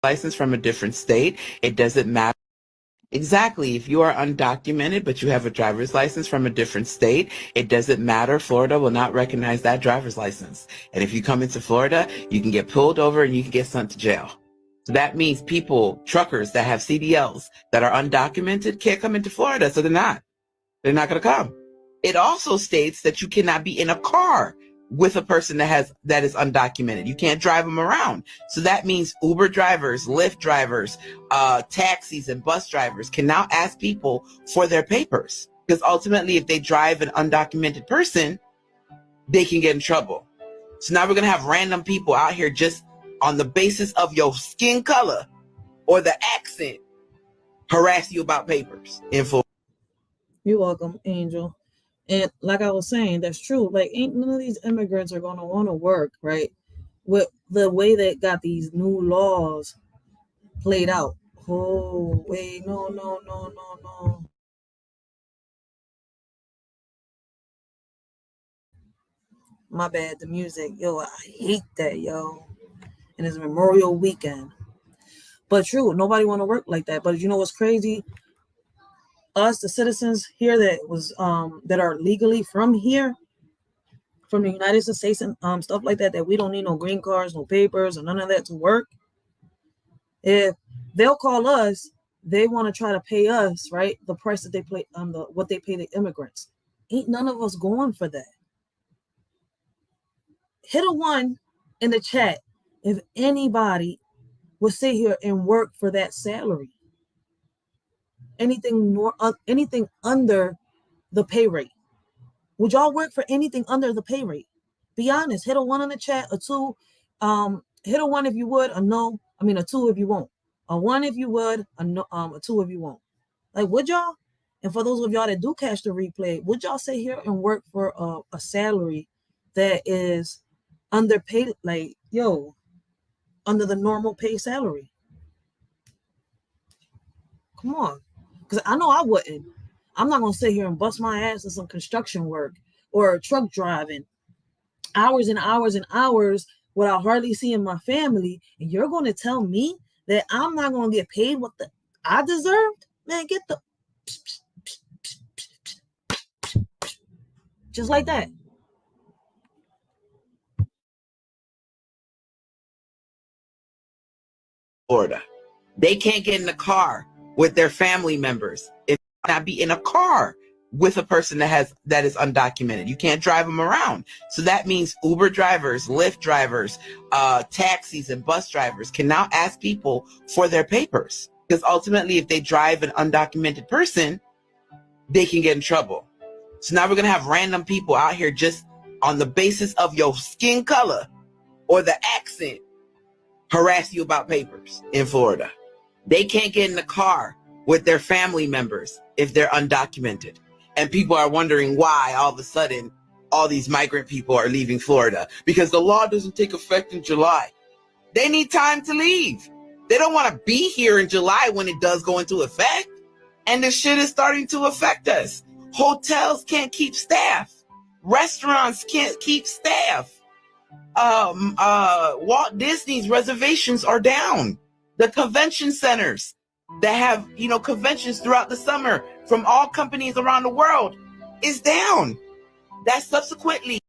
license from a different state, it doesn't matter. Exactly. If you are undocumented, but you have a driver's license from a different state, it doesn't matter. Florida will not recognize that driver's license. And if you come into Florida, you can get pulled over and you can get sent to jail. So that means truckers that have CDLs that are undocumented can't come into Florida. So they're not. They're not going to come. It also states that you cannot be in a car with a person that is undocumented. You can't drive them around. So that means Uber drivers, Lyft drivers, taxis and bus drivers can now ask people for their papers. Because ultimately, if they drive an undocumented person, they can get in trouble. So now we're going to have random people out here just on the basis of your skin color or the accent harass you about papers in Florida. You're welcome, Angel. And like I was saying, that's true. Like, ain't none of these immigrants are going to want to work, right? With the way they got these new laws played out. Oh, wait, no. My bad, the music. Yo, I hate that, yo. And it's Memorial Weekend. But true, nobody want to work like that. But you know what's crazy? Us, the citizens here that are legally from here, from the United States and stuff like that we don't need no green cards, no papers, or none of that to work. If they'll call us, they want to try to pay us, right, the price that they pay what they pay the immigrants. Ain't none of us going for that. Hit a 1 in the chat if anybody would sit here and work for that salary. Anything under the pay rate. Would y'all work for anything under the pay rate? Be honest. Hit a 1 in the chat, a 2. Hit a 1 if you would, a 2 if you won't. A 1 if you would, a 2 if you won't. Like, would y'all? And for those of y'all that do catch the replay, would y'all sit here and work for a salary that is underpaid, like, under the normal pay salary? Come on. Because I know I wouldn't. I'm not going to sit here and bust my ass in some construction work or truck driving hours and hours and hours without hardly seeing my family. And you're going to tell me that I'm not going to get paid what I deserved? Man, get the... Just like that. Florida. They can't get in the car with their family members. If not be in a car with a person that is undocumented. You can't drive them around. So that means Uber drivers, Lyft drivers, taxis and bus drivers can now ask people for their papers. Because ultimately, if they drive an undocumented person, they can get in trouble. So now we're going to have random people out here just on the basis of your skin color or the accent harass you about papers in Florida. They can't get in the car with their family members if they're undocumented. And people are wondering why all of a sudden all these migrant people are leaving Florida, because the law doesn't take effect in July. They need time to leave. They don't want to be here in July when it does go into effect. And this shit is starting to affect us. Hotels can't keep staff. Restaurants can't keep staff. Walt Disney's reservations are down. The convention centers that have, conventions throughout the summer from all companies around the world is down. That's subsequently.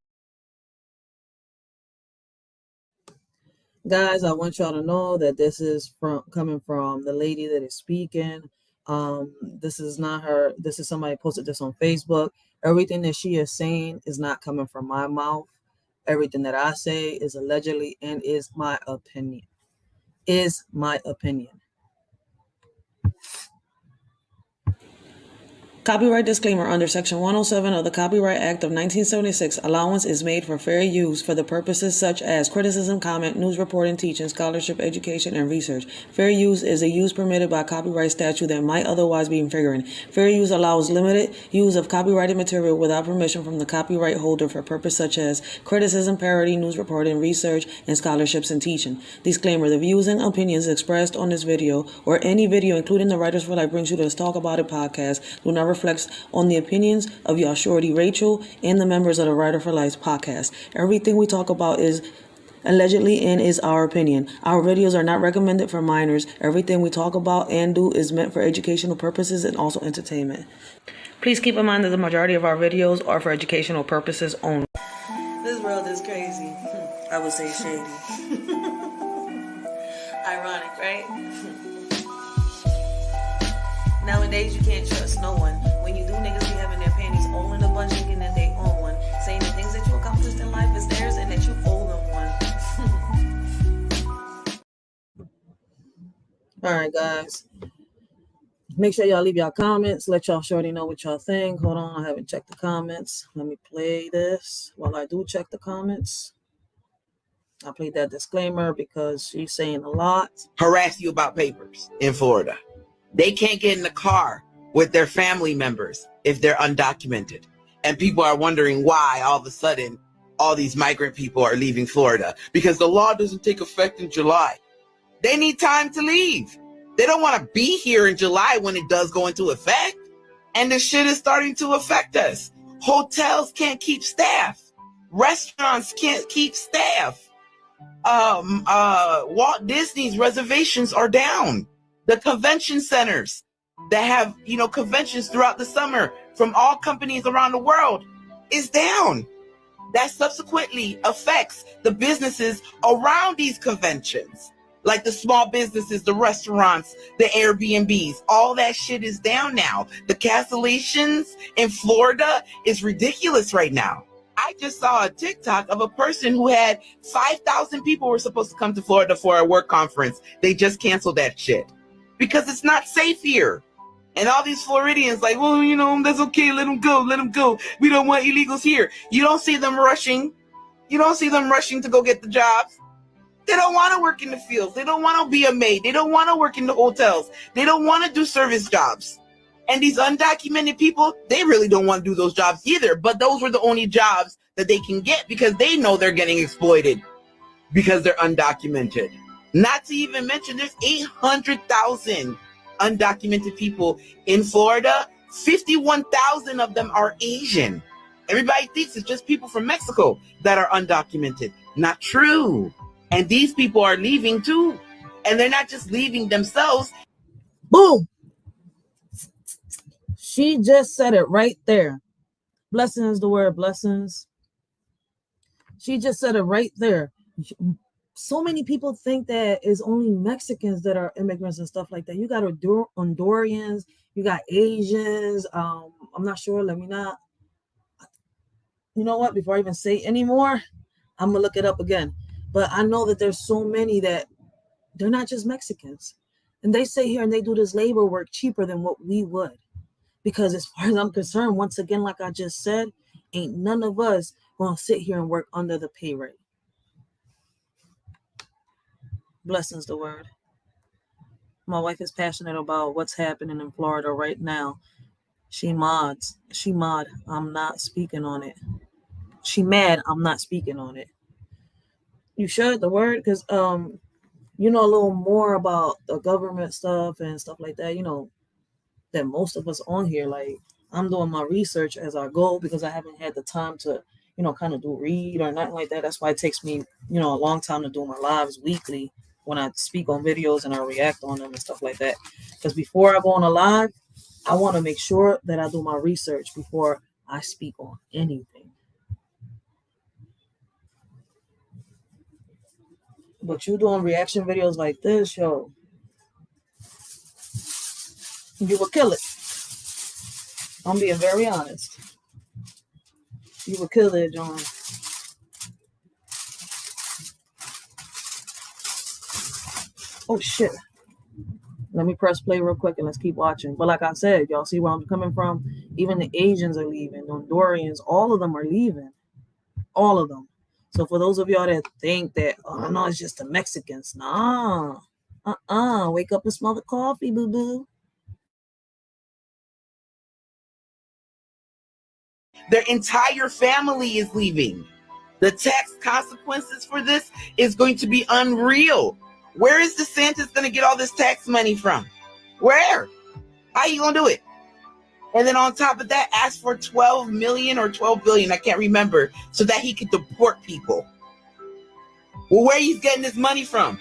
Guys, I want y'all to know that this is coming from the lady that is speaking. This is not her. This is somebody posted this on Facebook. Everything that she is saying is not coming from my mouth. Everything that I say is allegedly and is my opinion. Copyright disclaimer. Under Section 107 of the Copyright Act of 1976, allowance is made for fair use for the purposes such as criticism, comment, news reporting, teaching, scholarship, education, and research. Fair use is a use permitted by copyright statute that might otherwise be infringing. Fair use allows limited use of copyrighted material without permission from the copyright holder for purposes such as criticism, parody, news reporting, research, and scholarships and teaching. Disclaimer. The views and opinions expressed on this video or any video, including the Writers for Life Brings You to Let's Talk About It podcast, do not reflects on the opinions of your shorty Racheal and the members of the Writer for Life podcast. Everything we talk about is allegedly and is our opinion. Our videos are not recommended for minors. Everything we talk about and do is meant for educational purposes and also entertainment. Please keep in mind that the majority of our videos are for educational purposes only. This world is crazy. I would say shady. Ironic, right? Nowadays, you can't trust no one. When you do, niggas be having their panties all in a bunch, thinking that they own one. Saying the things that you accomplished in life is theirs and that you owe them one. Alright, guys. Make sure y'all leave y'all comments. Let y'all shorty know what y'all think. Hold on, I haven't checked the comments. Let me play this while I do check the comments. I played that disclaimer because she's saying a lot. Harass you about papers in Florida. They can't get in the car with their family members if they're undocumented. And people are wondering why all of a sudden all these migrant people are leaving Florida, because the law doesn't take effect in July. They need time to leave. They don't want to be here in July when it does go into effect. And this shit is starting to affect us. Hotels can't keep staff. Restaurants can't keep staff. Walt Disney's reservations are down. The convention centers that have, conventions throughout the summer from all companies around the world is down. That subsequently affects the businesses around these conventions, like the small businesses, the restaurants, the Airbnbs. All that shit is down now. The cancellations in Florida is ridiculous right now. I just saw a TikTok of a person who had 5,000 people were supposed to come to Florida for a work conference. They just canceled that shit because it's not safe here. And all these Floridians like, well, that's okay. Let them go. Let them go. We don't want illegals here. You don't see them rushing. You don't see them rushing to go get the jobs. They don't want to work in the fields. They don't want to be a maid. They don't want to work in the hotels. They don't want to do service jobs. And these undocumented people, they really don't want to do those jobs either. But those were the only jobs that they can get because they know they're getting exploited because they're undocumented. Not to even mention there's 800,000 undocumented people in Florida. 51,000 of them are Asian. Everybody thinks it's just people from Mexico that are undocumented. Not true. And these people are leaving too. And they're not just leaving themselves. Boom. She just said it right there. Blessings, the word blessings. She just said it right there. So many people think that it's only Mexicans that are immigrants and stuff like that. You got Hondurans, you got Asians. I'm not sure. Let me not. You know what? Before I even say anymore, I'm going to look it up again. But I know that there's so many that they're not just Mexicans. And they sit here and they do this labor work cheaper than what we would. Because as far as I'm concerned, once again, like I just said, ain't none of us going to sit here and work under the pay rate. Blessings, the word. My wife is passionate about what's happening in Florida right now. She mod. I'm not speaking on it. She mad. I'm not speaking on it. You should, the word, because you know a little more about the government stuff and stuff like that. That most of us on here, like I'm doing my research as I go because I haven't had the time to, kind of do read or nothing like that. That's why it takes me, a long time to do my lives weekly when I speak on videos and I react on them and stuff like that. Because before I go on a live, I want to make sure that I do my research before I speak on anything. But you doing reaction videos like this, yo, you will kill it. I'm being very honest. You will kill it, John. Oh, shit. Let me press play real quick and let's keep watching. But like I said, y'all see where I'm coming from? Even the Asians are leaving. The Hondurans, all of them are leaving. All of them. So for those of y'all that think that, oh, no, it's just the Mexicans. Nah. Wake up and smell the coffee, boo-boo. Their entire family is leaving. The tax consequences for this is going to be unreal. Where is DeSantis going to get all this tax money from? Where? How are you going to do it? And then on top of that, ask for 12 million or 12 billion, I can't remember, so that he could deport people. Well, where he's getting his money from?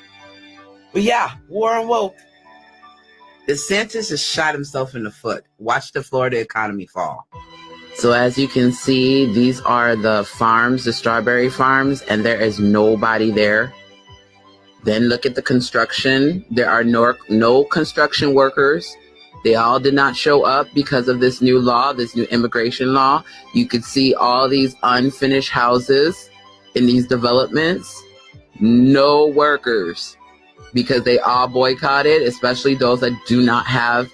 But yeah, war on woke. DeSantis has shot himself in the foot. Watch the Florida economy fall. So as you can see, these are the farms, the strawberry farms, and there is nobody there. Then look at the construction. There are no construction workers. They all did not show up because of this new law, this new immigration law. You could see all these unfinished houses in these developments. No workers because they all boycotted, especially those that do not have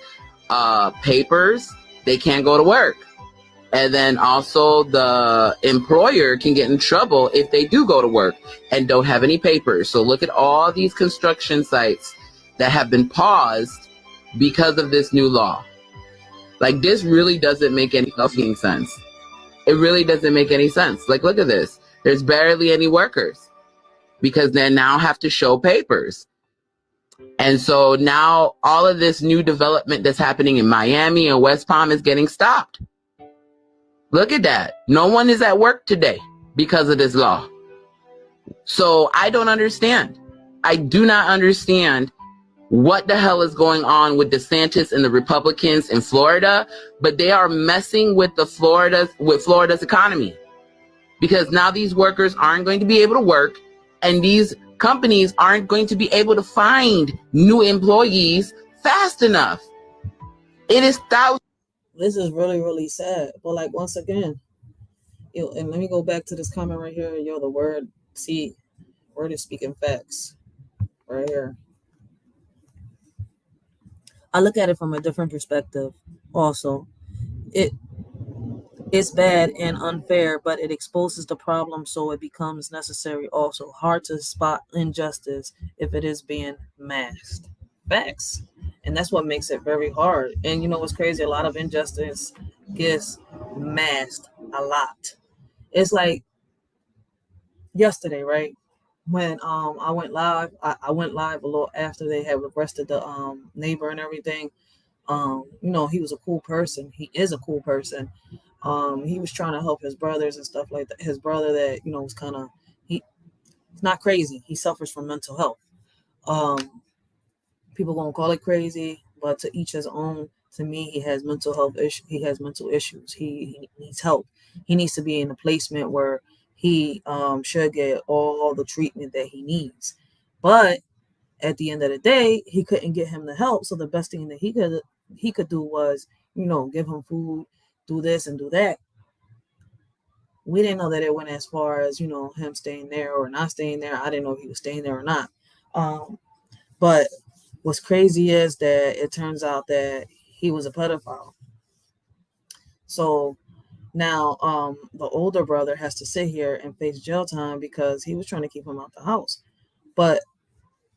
papers. They can't go to work. And then also the employer can get in trouble if they do go to work and don't have any papers. So look at all these construction sites that have been paused because of this new law. Like, this really doesn't make any fucking sense. It really doesn't make any sense. Like, look at this. There's barely any workers because they now have to show papers. And so now all of this new development that's happening in Miami and West Palm is getting stopped. Look at that. No one is at work today because of this law. So I don't understand. I do not understand what the hell is going on with DeSantis and the Republicans in Florida, but they are messing with Florida's economy because now these workers aren't going to be able to work and these companies aren't going to be able to find new employees fast enough. It is thousands. This is really, really sad. But like, once again, and let me go back to this comment right here. The word is speaking facts right here. I look at it from a different perspective also. It's bad and unfair, but it exposes the problem, so it becomes necessary also. Hard to spot injustice if it is being masked. Facts. And that's what makes it very hard. And you know what's crazy? A lot of injustice gets masked a lot. It's like yesterday, right? When I went live, I went live a little after they had arrested the neighbor and everything. He was a cool person. He is a cool person. He was trying to help his brothers and stuff like that. His brother that, was kind of, he's not crazy. He suffers from mental health. People gonna call it crazy, but to each his own. To me, he has mental health issues. He has mental issues. He needs help. He needs to be in a placement where he should get all the treatment that he needs. But at the end of the day, he couldn't get him the help. So the best thing that he could do was, give him food, do this and do that. We didn't know that it went as far as, him staying there or not staying there. I didn't know if he was staying there or not. But what's crazy is that it turns out that he was a pedophile. So now the older brother has to sit here and face jail time because he was trying to keep him out the house. But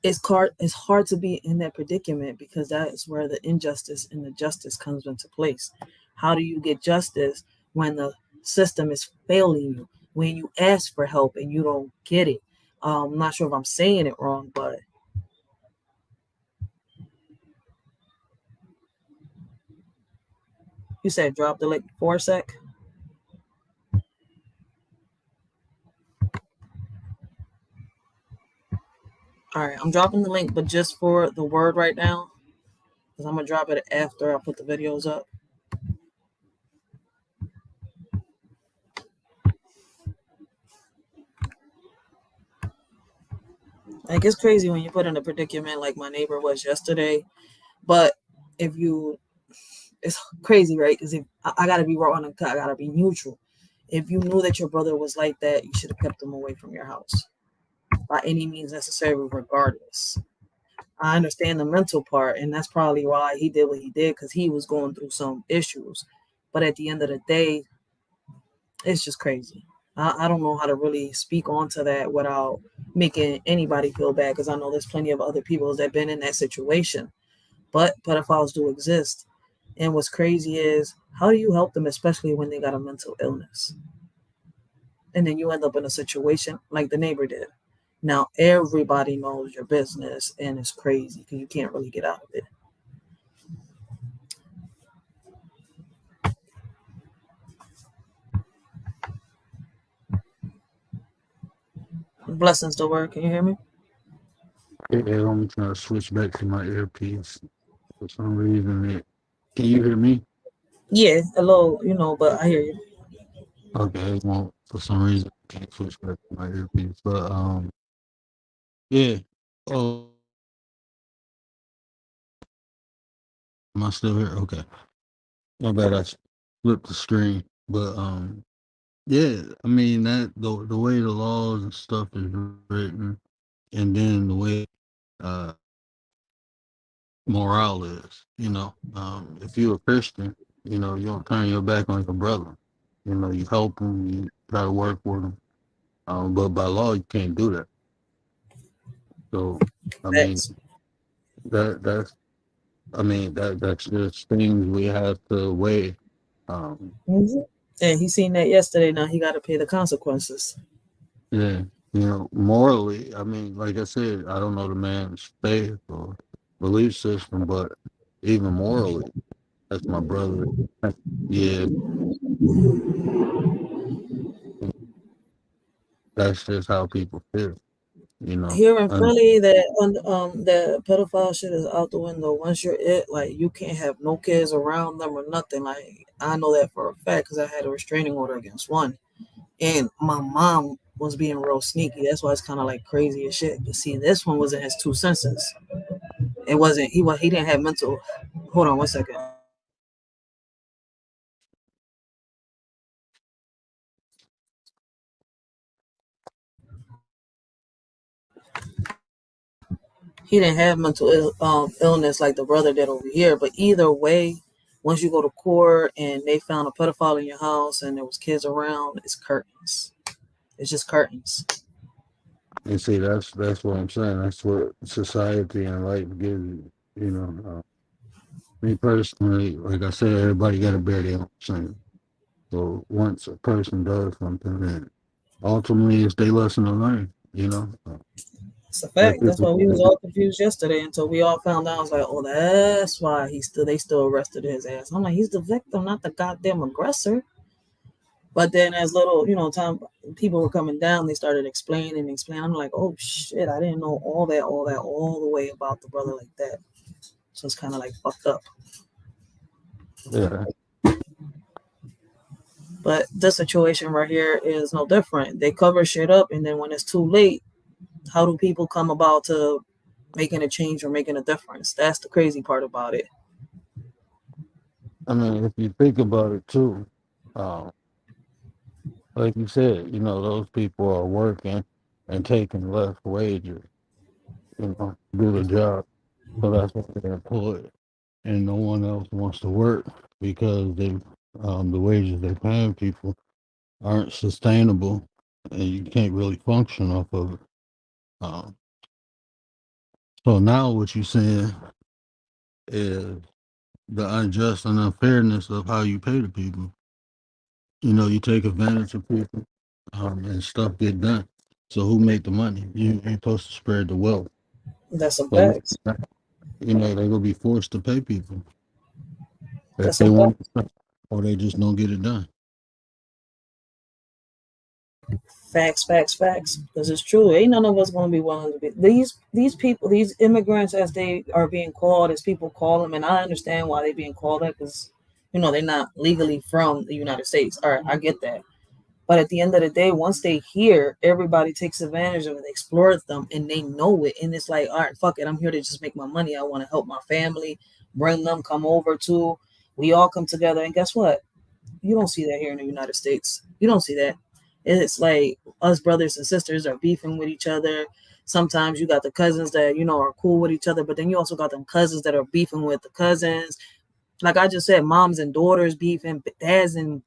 it's hard to be in that predicament because that is where the injustice and the justice comes into place. How do you get justice when the system is failing you, when you ask for help and you don't get it? I'm not sure if I'm saying it wrong, but you said drop the link for a sec. All right, I'm dropping the link, but just for the word right now, because I'm going to drop it after I put the videos up. Like, it's crazy when you put in a predicament like my neighbor was yesterday. But it's crazy, right? Because if I got to be raw and I got to be neutral. If you knew that your brother was like that, you should have kept him away from your house by any means necessary, regardless. I understand the mental part, and that's probably why he did what he did, because he was going through some issues. But at the end of the day, it's just crazy. I don't know how to really speak onto that without making anybody feel bad, because I know there's plenty of other people that have been in that situation. But pedophiles do exist. And what's crazy is, how do you help them, especially when they got a mental illness? And then you end up in a situation like the neighbor did. Now everybody knows your business, and it's crazy because you can't really get out of it. Blessings to work. Can you hear me? Yeah, I'm trying to switch back to my earpiece for some reason. Can you hear me? Yeah, hello, but I hear you. Okay, well, for some reason I can't switch back to my earpiece. But yeah. Oh, am I still here? Okay, my bad. Flipped the screen. But yeah. I mean that the way the laws and stuff is written, and then the way uh morale is. If you're a Christian, you don't turn your back on your brother. You help them, you try to work with them. But by law, you can't do that. So, I mean, Facts. that's that's just things we have to weigh. Um, hmm And he seen that yesterday. Now he got to pay the consequences. yeah, morally, I mean, like I said, I don't know the man's faith or belief system, but even morally, that's my brother. Yeah, that's just how people feel. You know, Here in and Philly, that pedophile shit is out the window. Once you're it, like you can't have no kids around them or nothing. Like I know that for a fact because I had a restraining order against one, and my mom was being real sneaky. That's why it's kind of like crazy as shit. But see, this one was in his two senses. It wasn't. He didn't have mental. Hold on one second. He didn't have illness like the brother did over here. But either way, once you go to court and they found a pedophile in your house and there was kids around, it's curtains. It's just curtains. see, that's what I'm saying. That's what society and life gives you. Me personally, like I said, everybody got to bear their own sin. So once a person does something, then ultimately it's their lesson to learn. It's a If fact. That's it's- why we was all confused yesterday until we all found out. I was like, oh, that's why they still arrested his ass. I'm like, he's the victim, not the goddamn aggressor. But then as little, time people were coming down, they started explaining. I'm like, oh shit, I didn't know all the way about the brother like that. So it's kind of like fucked up. yeah, But this situation right here is no different. They cover shit up, and then when it's too late, how do people come about to making a change or making a difference? That's the crazy part about it. I mean, if you think about it too, um, like you said, those people are working and taking less wages, do the job. So that's why they're employed, and no one else wants to work because the wages they're paying people aren't sustainable, and you can't really function off of it. Um, so now what you're saying is the unjust and unfairness of how you pay the people. You take advantage of people, and stuff get done. So who make the money? You're supposed to spread the wealth. That's some So facts. they're gonna be forced to pay people if That's they some want, facts. or they just don't get it done. Facts. Because it's true. Ain't none of us gonna be willing to be these people, these immigrants, as they are being called, as people call them, and I understand why they're being called that because they're not legally from the United States. All right, I get that. But at the end of the day, once they hear, everybody takes advantage of it, exploits them, and they know it. And it's like, all right, fuck it. I'm here to just make my money. I want to help my family, bring them, come over too. We all come together. And guess what? You don't see that here in the United States. You don't see that. It's like us brothers and sisters are beefing with each other. Sometimes you got the cousins that, are cool with each other, but then you also got them cousins that are beefing with the cousins. Like I just said, moms and daughters beefing, dads and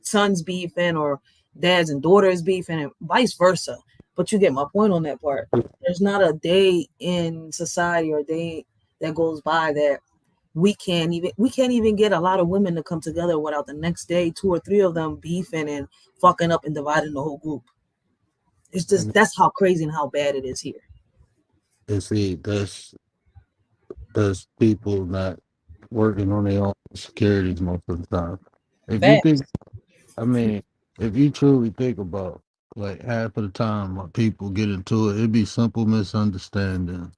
sons beefing, or dads and daughters beefing, and vice versa. But you get my point on that part. There's not a day in society or a day that goes by that we can't even get a lot of women to come together without the next day two or three of them beefing and fucking up and dividing the whole group. It's just And, that's how crazy and how bad it is here. and see, that's people not working on their own securities most of the time. If you think, Facts. I mean, if you truly think about like half of the time when people get into it, it'd be simple misunderstanding,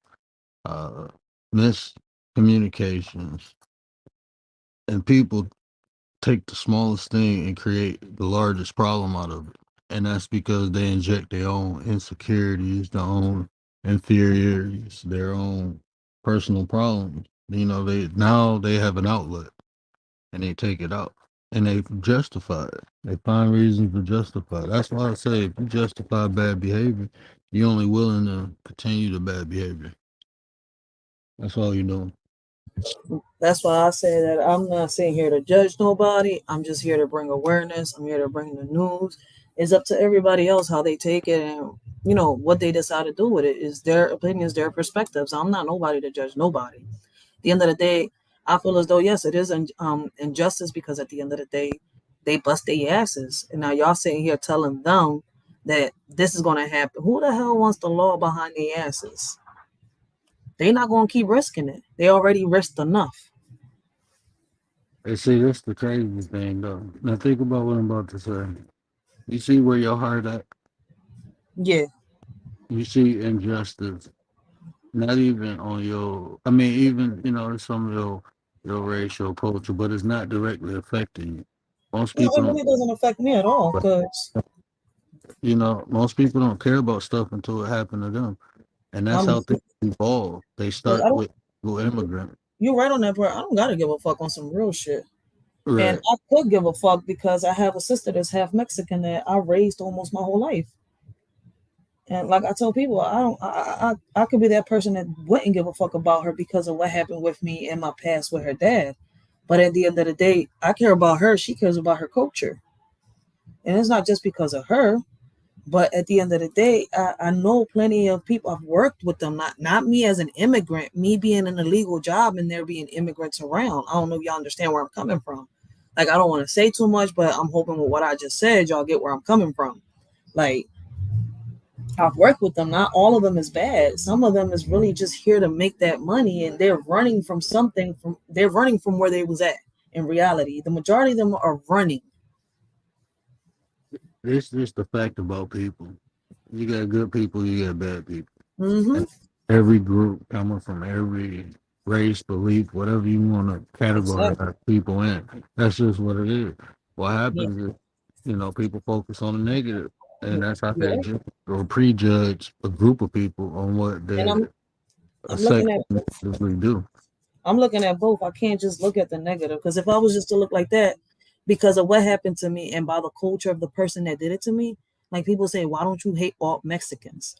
uh, miscommunications, and people take the smallest thing and create the largest problem out of it. And that's because they inject their own insecurities, their own inferiorities, their own personal problems. You know, they have an outlet and they take it out and they justify it. They find reasons to justify it. That's why I say if you justify bad behavior, you're only willing to continue the bad behavior. That's all you're doing. That's why I say that I'm not sitting here to judge nobody. I'm just here to bring awareness. I'm here to bring the news. It's up to everybody else how they take it and what they decide to do with it is their opinions, their perspectives. I'm not nobody to judge nobody. At the end of the day, I feel as though yes, it is injustice because at the end of the day, they bust their asses, and now y'all sitting here telling them that this is going to happen. Who the hell wants the law behind their asses? They're not going to keep risking it. They already risked enough. And see, that's the crazy thing, though. Now think about what I'm about to say. You see where your heart at? Yeah. You see injustice, not even on your. I mean, even it's some of your racial culture, but it's not directly affecting you. Most No, people it don't. really doesn't affect me at all because Most people don't care about stuff until it happened to them, and that's I'm how things evolve. They like start I don't. with immigrant, You're right on that part. I don't gotta give a fuck on some real shit, and right? I could give a fuck because I have a sister that's half Mexican that I raised almost my whole life. And like I told people, I don't. I could be that person that wouldn't give a fuck about her because of what happened with me in my past with her dad. But at the end of the day, I care about her. She cares about her culture, and it's not just because of her. But at the end of the day, I know plenty of people. I've worked with them, not me as an immigrant, me being in a legal job and there being immigrants around. I don't know if y'all understand where I'm coming from. Like, I don't want to say too much, but I'm hoping with what I just said, y'all get where I'm coming from. Like, I've worked with them. Not all of them is bad. Some of them is really just here to make that money, and they're running from something. They're running from where they was at. In reality, the majority of them are running. This just the fact about people. You got good people, you got bad people. Mm-hmm. And every group coming from every race, belief, whatever you want to Exactly. categorize people in. That's just what it is. What Yeah. happens is, people focus on the negative, and that's how they Yeah. judge or prejudge a group of people on what And they I'm looking section at negatively do. both. I can't just look at the negative because if I was just to look like that, because of what happened to me and by the culture of the person that did it to me, like people say, why don't you hate all Mexicans?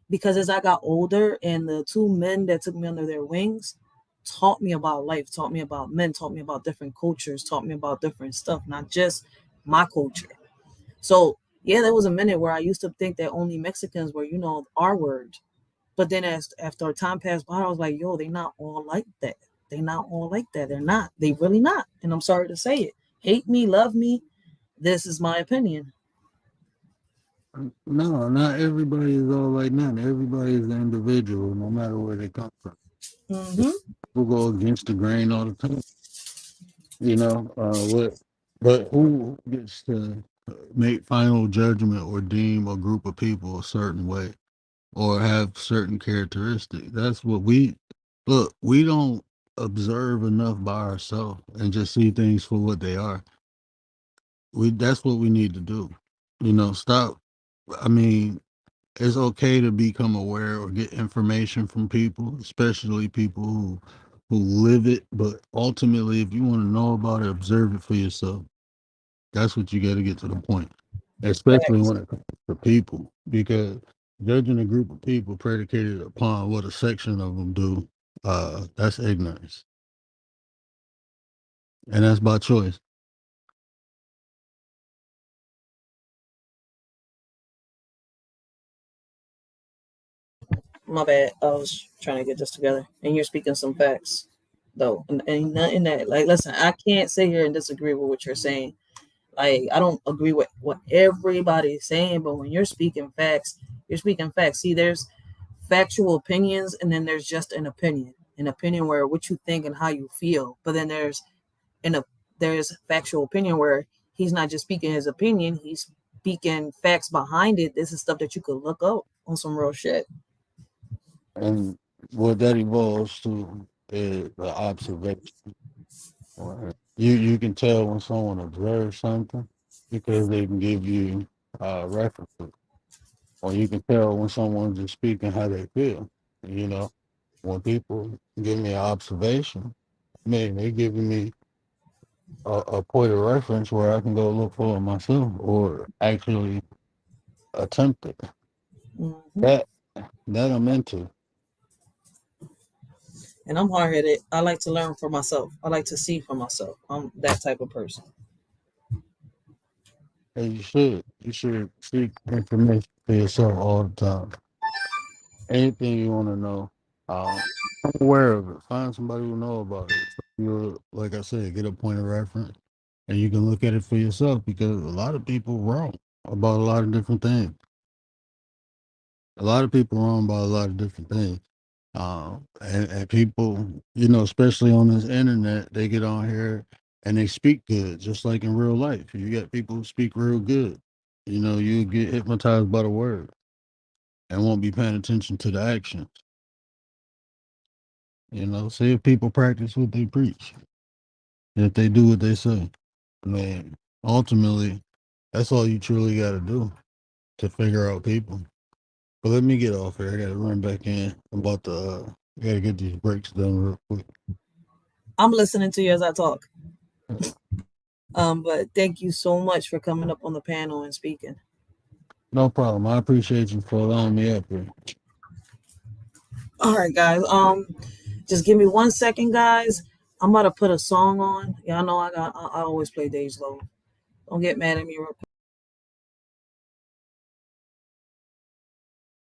Because as I got older and the two men that took me under their wings taught me about life, taught me about men, taught me about different cultures, taught me about different stuff, not just my culture. So yeah, there was a minute where I used to think that only Mexicans were, our word. But then as after time passed by, I was like, yo, they not all like that. They not all like that. They're not. They really not. And I'm sorry to say it. Hate me, love me. This is my opinion. No, not everybody is all like that. Everybody is an individual, no matter where they come from. Mm-hmm. People go against the grain all the time. What? But who gets to make final judgment or deem a group of people a certain way or have certain characteristics? That's what we look. We don't observe enough by ourselves and just see things for what they are. That's what we need to do. Stop. I mean, it's okay to become aware or get information from people, especially people who live it. But ultimately, if you want to know about it, observe it for yourself. That's what you got to get to the point, especially Facts. when it comes to people, because judging a group of people predicated upon what a section of them do, that's ignorance, and that's by choice. My bad. I was trying to get this together. And you're speaking some facts, though. And nothing that, like, listen, I can't sit here and disagree with what you're saying. Like, I don't agree with what everybody's saying, but when you're speaking facts, you're speaking facts. See, there's factual opinions, and then there's just an opinion where what you think and how you feel. But then in a there's factual opinion where he's not just speaking his opinion, he's speaking facts behind it. This is stuff that you could look up on some real shit. And what that evolves to is the observation. Right? You can tell when someone observes something because they can give you references, or you can tell when someone's just speaking how they feel. You know, when people give me an observation, man, they giving me a point of reference where I can go look for it myself or actually attempt it. Mm-hmm. That I'm into. And I'm hard headed. I like to learn for myself. I like to see for myself. I'm that type of person. And you should. You should seek information for yourself all the time. Anything you want to know, I'm aware of it. Find somebody who know about it. So you'll, like I said, get a point of reference, and you can look at it for yourself because a lot of people wrong about a lot of different things. A lot of people wrong about a lot of different things. And people, especially on this internet, they get on here and they speak good, just like in real life. You get people who speak real good. You get hypnotized by the word and won't be paying attention to the actions. See if people practice what they preach, if they do what they say. Man, ultimately, that's all you truly got to do to figure out people. But let me get off here. I got to run back in. I'm about to, I got to get these breaks done real quick. I'm listening to you as I talk. But thank you so much for coming up on the panel and speaking. No problem. I appreciate you for allowing me up here. All right, guys. Just give me 1 second, guys. I'm about to put a song on. Y'all know I always play Days Low. Don't get mad at me real quick.